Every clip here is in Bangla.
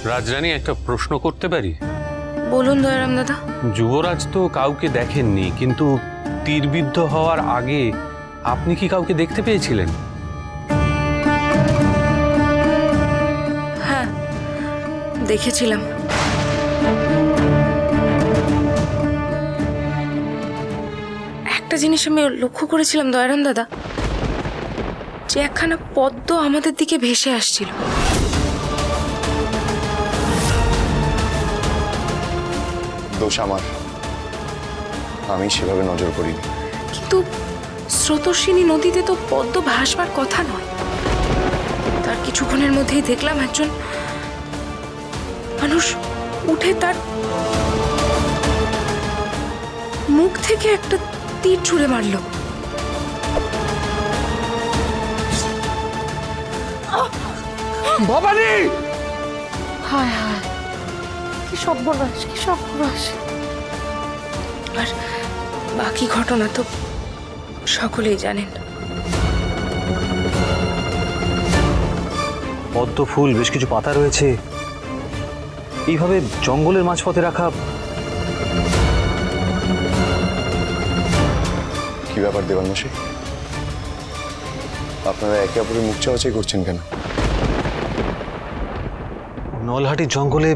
রাজরানী, একটা প্রশ্ন করতে পারি? বলুন দয়ারাম দাদা। যুবরাজ তো কাউকে দেখেননি, কিন্তু তীরবিদ্ধ হওয়ার আগে আপনি কি কাউকে দেখতে পেয়েছিলেন? হ্যাঁ, দেখেছিলাম। একটা জিনিস আমি লক্ষ্য করেছিলাম দয়ারাম দাদা, যে একখানা পদ্ম আমাদের দিকে ভেসে আসছিল। দোষ আমার, আমি সেভাবে নজর করিনি। কিন্তু স্রোতস্বিনী নদীতে তো পদ্ম ভাসবার কথা নয়। তার কিছুক্ষণের মধ্যেই দেখলাম একজন মানুষ উঠে তার মুখ থেকে একটা তীর ছুঁড়ে মারল। ভবানী! হায় হায়, কি সর্বনাশ, কি সর্বনাশ! আর বাকি ঘটনা তো সকলেই জানেন। পদ্ম ফুল, বেশ কিছু পাতা রয়েছে, এইভাবে জঙ্গলের মাঝপথে রাখা। কি ব্যাপার দেবানমশাই, আপনারা একে অপরের মুখ চাওয়াচাই করছেন কেন? নলহাটির জঙ্গলে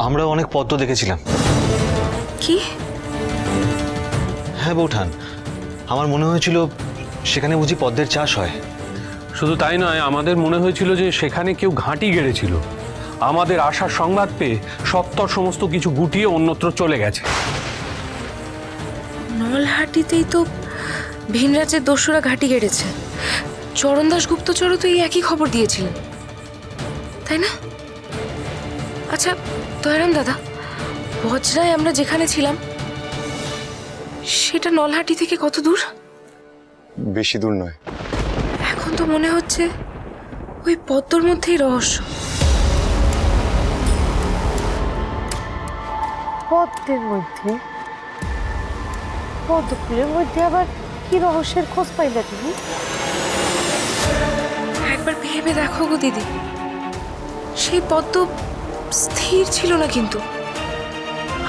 আমরা অনেক পদ্ম দেখেছিলাম। কি? হ্যাঁ বৌঠান, আমার মনে হয়েছিল সেখানে বুঝি পদ্মের চাষ হয়। শুধু তাই নয়, আমাদের মনে হয়েছিল যে সেখানে কেউ ঘাঁটি গেড়েছিল। আমাদের আসার সংবাদ পেয়ে সত্তর সমস্ত কিছু গুটিয়ে অন্যত্র চলে গেছে। নলহাটিতেই তো ভিনরাজের দস্যুরা ঘাঁটি গেড়েছে। চরণদাস গুপ্তচরও তো এই একই খবর দিয়েছিলেন, তাই না? আচ্ছা দয়ারাম দাদা, বজরায় আমরা যেখানে ছিলাম সেটা নলহাটি থেকে কত দূর? বেশি দূর নয়। এখন তো মনে হচ্ছে ওই পদ্মর মধ্যেই রহস্য। পদ্মের মধ্যে? পদ্ম ফুলের মধ্যে আবার কি রহস্যের খোঁজ পাইলে তুমি? একবার ভেবে দেখো গো দিদি, সেই পদ্ম স্থির ছিল না, কিন্তু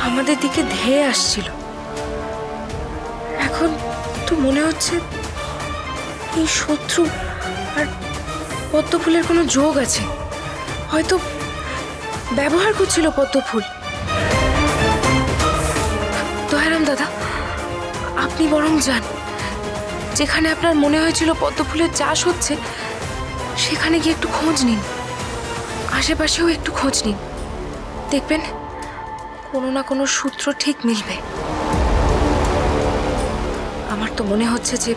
আমাদের দিকে ধেয়ে আসছিল। এখন তো মনে হচ্ছে এই শত্রু আর পদ্ম ফুলের কোনো যোগ আছে। হয়তো ব্যবহার করছিল পদ্ম ফুল। দয়ারাম দাদা, আপনি বরং যান, যেখানে আপনার মনে হয়েছিল পদ্ম ফুলের চাষ হচ্ছে সেখানে গিয়ে একটু খোঁজ নিন, আশেপাশেও একটু খোঁজ নিন। দেখবেন কোনো না কোনো সূত্র ঠিক মিলবে। আমার তো মনে হচ্ছে যে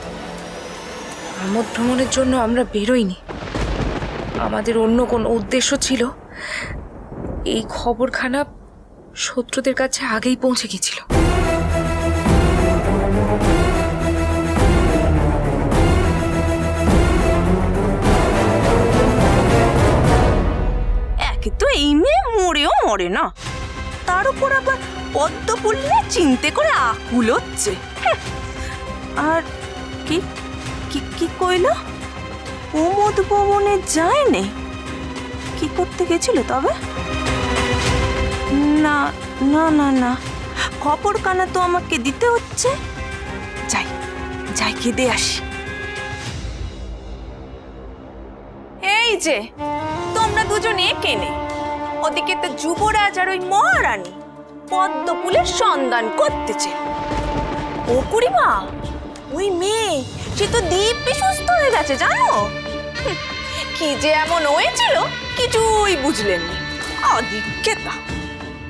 আমোদ ভ্রমণের জন্য আমরা বেরোইনি, আমাদের অন্য কোনো উদ্দেশ্য ছিল। এই খবরখানা শত্রুদের কাছে আগেই পৌঁছে গেছিল। একে তো এই মেয়ে মরেও মরে না, তার উপর আবার পদ্ম ফুল নিয়ে চিনতে করে আকুল হচ্ছে। আর কি কি কি কইল? প্রমোদ ভবনে যায়নি? কি করতে গেছিল তবে? না না না না, খবর কানা তো আমাকে দিতে হচ্ছে। যাই যাই কে দে আসি। এই যে তোমরা দুজনে কেনে, ওদিকে তো যুবরাজ আর ওই মহারানী পদ্ম ফুলের সন্ধান করতেছে। ও কুড়িমা, ওই মেয়ে সে তো দিব্যি সুস্থ হয়ে গেছে জানো। কি যে এমন হয়েছিল কিছুই বুঝলেন না। অদিকেতা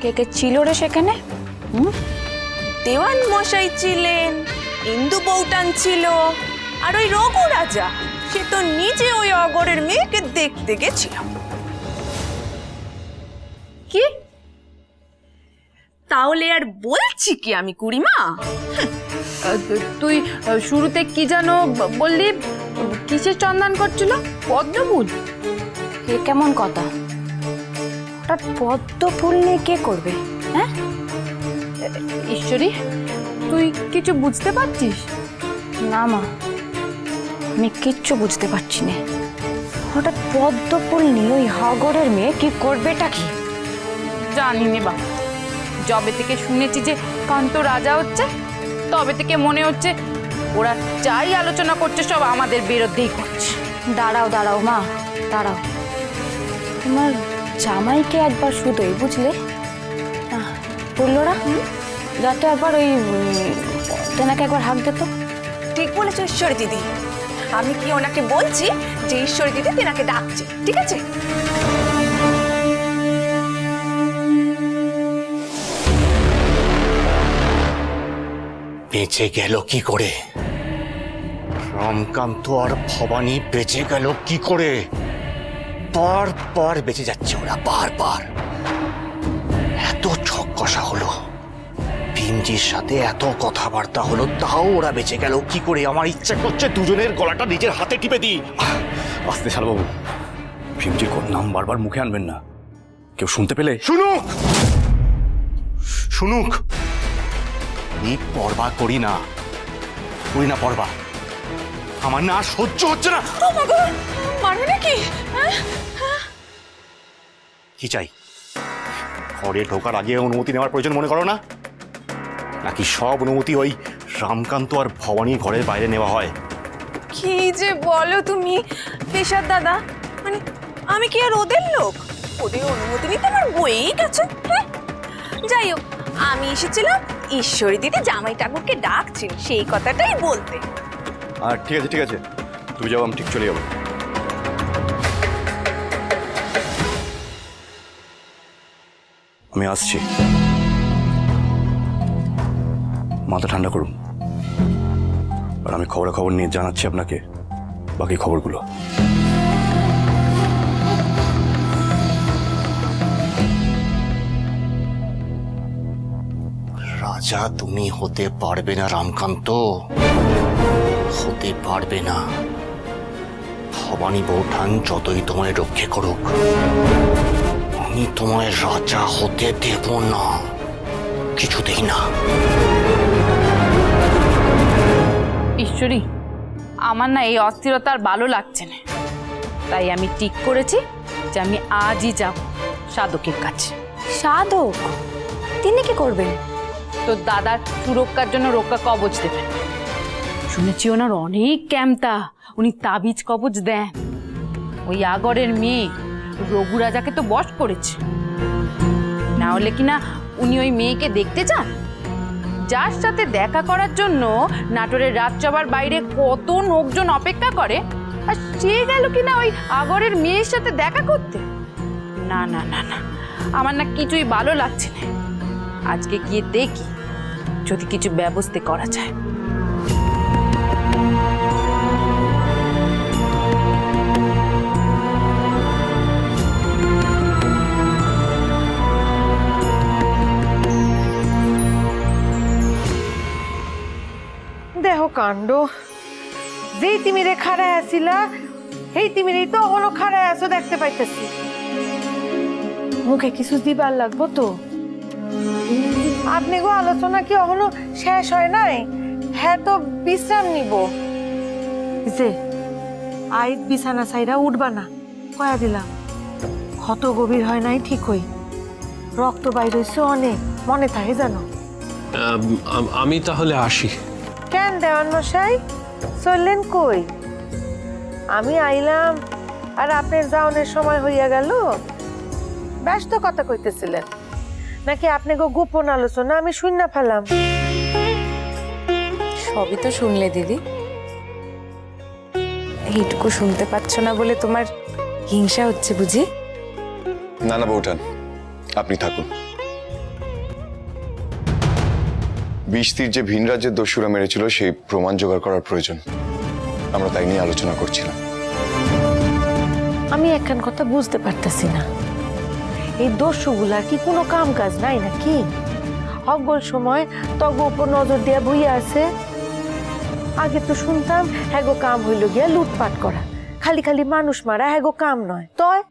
কে কে ছিল রে সেখানে? দেওয়ান মশাই ছিলেন, ইন্দু বৌটান ছিল, আর ওই রঘু রাজা সে তো নিজে ওই অগরের মেয়েকে দেখতে গেছিল। কি তাহলে আর বলছি কি আমি কুড়িমা? তুই শুরুতে কি জানো বললি? কিসের চন্দন করছিল? পদ্ম ফুল? এ কেমন কথা? হঠাৎ পদ্ম ফুল নিয়ে কে করবে? হ্যাঁ ঈশ্বরী, তুই কিছু বুঝতে পারছিস? না মা, আমি কিচ্ছু বুঝতে পারছি না। হঠাৎ পদ্মফুল নিয়ে ওই হাগরের মেয়ে কি করবেটা কি? জানি নে বা, যবে থেকে শুনেছি যে কান্ত রাজা হচ্ছে তবে থেকে মনে হচ্ছে ওরা যাই আলোচনা করছে সব আমাদের বিরুদ্ধেই করছে। দাঁড়াও দাঁড়াও মা, দাঁড়াও। তোমার জামাইকে একবার শুধোই, বুঝলে? বললো না যাতে একবার ওই তেনাকে একবার হাঁক দিত। ঠিক বলেছো ঈশ্বরী দিদি, আমি কি ওনাকে বলছি যে ঈশ্বরী দিদি তেনাকে ডাকছে, ঠিক আছে? বেঁচে গেল কি করে? রামকান্ত আর ভবানী বেঁচে গেল কি করে? বারবার বেঁচে যাচ্ছে ওরা, বারবার। এত ছক কষা হলো, ভীমজির সাথে এত কথাবার্তা হলো, তাও ওরা বেঁচে গেল কি করে? আমার ইচ্ছা করছে দুজনের গলাটা নিজের হাতে টিপে দিই। আস্তে শালবাবু, ভীমজির নাম বারবার মুখে আনবেন না, কেউ শুনতে পেলে। শুনুক, শুনুক। আমি পরবা করি না পরবা। আমার না আর সহ্য হচ্ছে না। মারবে নাকি? কি চাই? ঘরে ঢোকার আগে অনুমতি নেওয়ার প্রয়োজন মনে করো না? নাকি সব অনুমতি ওই রামকান্ত আর ভবানীর ঘরের বাইরে নেওয়া হয়? কি যে বলো তুমি পেশার দাদা, মানে আমি কি আর ওদের লোক? ওদের অনুমতি নিতে আমার বইই গেছে। হ্যাঁ, যাই হোক, আমি এসেছিলাম ঈশ্বরী দিদি জামাই ঠাকুরকে ডাকছেন সেই কথাটাই বলতে। আর ঠিক আছে, তুমি যাও, আমি ঠিক চলে যাবো। আমি আসছি, মাথা ঠান্ডা করুন, আর আমি খবর নিয়ে জানাচ্ছি আপনাকে বাকি খবরগুলো। রাজা তুমি হতে পারবে না রামকান্ত, হতে পারবে না। ভবানী বৌঠান যতই তোমায় রক্ষে করুক, আমি তোমায় রাজা হতে দেব না, কিছুতেই না। ঈশ্বরী, আমার না এই অস্থিরতা আর ভালো লাগছে না, তাই আমি ঠিক করেছি যে আমি আজই যাব সাধকের কাছে। সাধক? তিনি কি করবেন? তো দাদার সুরক্ষার জন্য রক্ষা কবচ দেবেন। শুনেছি ওনার অনেক ক্যামতা, উনি তাবিজ কবচ দেন। ওই আগরের মেয়ে রঘু রাজাকে তো বশ করেছে, না হলে কিনা উনি ওই মেয়েকে দেখতে চান, যার সাথে দেখা করার জন্য নাটোরের রাজসভার বাইরে কত লোকজন অপেক্ষা করে, আর সে গেল কিনা ওই আগরের মেয়ের সাথে দেখা করতে। না না না না, আমার না কিছুই ভালো লাগছে না। আজকে গিয়ে দেখি যদি কিছু ব্যবস্থা করা যায়। দেহ কাণ্ড, যেই তিমিরে খাড়ায় আসিলা সেই তিমিরেই তো হলো খাড়ায় আসো দেখতে পাইতেছি। মুখে কিছু দিবার লাগবো তো। আপনি গো আলোচনা কি এখনো শেষ হয় নাই? হ্যাঁ, তো বিশ্রাম নিব। যে আইত বিছানা সাইরা উঠবা না, কয়া দিলাম। ক্ষত গভীর হয় নাই ঠিক হই, রক্ত বাইর হইছে অনেক, মনে থাকে জানো? আমি তাহলে আসি। কেন দেওয়ান মশাই, চললেন কই? আমি আইলাম আর আপনার যাওনের সময় হইয়া গেল? ব্যস্ত কথা কইতেছিলেন নাকি আপনি গো গোপন আলোচনা আমি শুননা ফেলাম? সবই তো শুনলে দিদি, এইটুকু শুনতে পাচ্ছ না বলে তোমার হিংসা হচ্ছে বুঝি? না বৌঠান, আপনি থাকুন। বিশতির যে ভিন রাজ্যের দস্যুরা মেরেছিল সেই প্রমাণ জোগাড় করার প্রয়োজন, আমরা তাই নিয়ে আলোচনা করছিলাম। আমি একখান কথা বুঝতে পারতেছি না, এই দস্যুগুলার কি কোনো কাম কাজ নাই নাকি? অগল সময় তগ উপর নজর দিয়া বইয়া আছে। আগে তো শুনতাম হ্যাগো কাম হইল গিয়া লুটপাট করা, খালি খালি মানুষ মারা হ্যাগো কাম নয়। তয়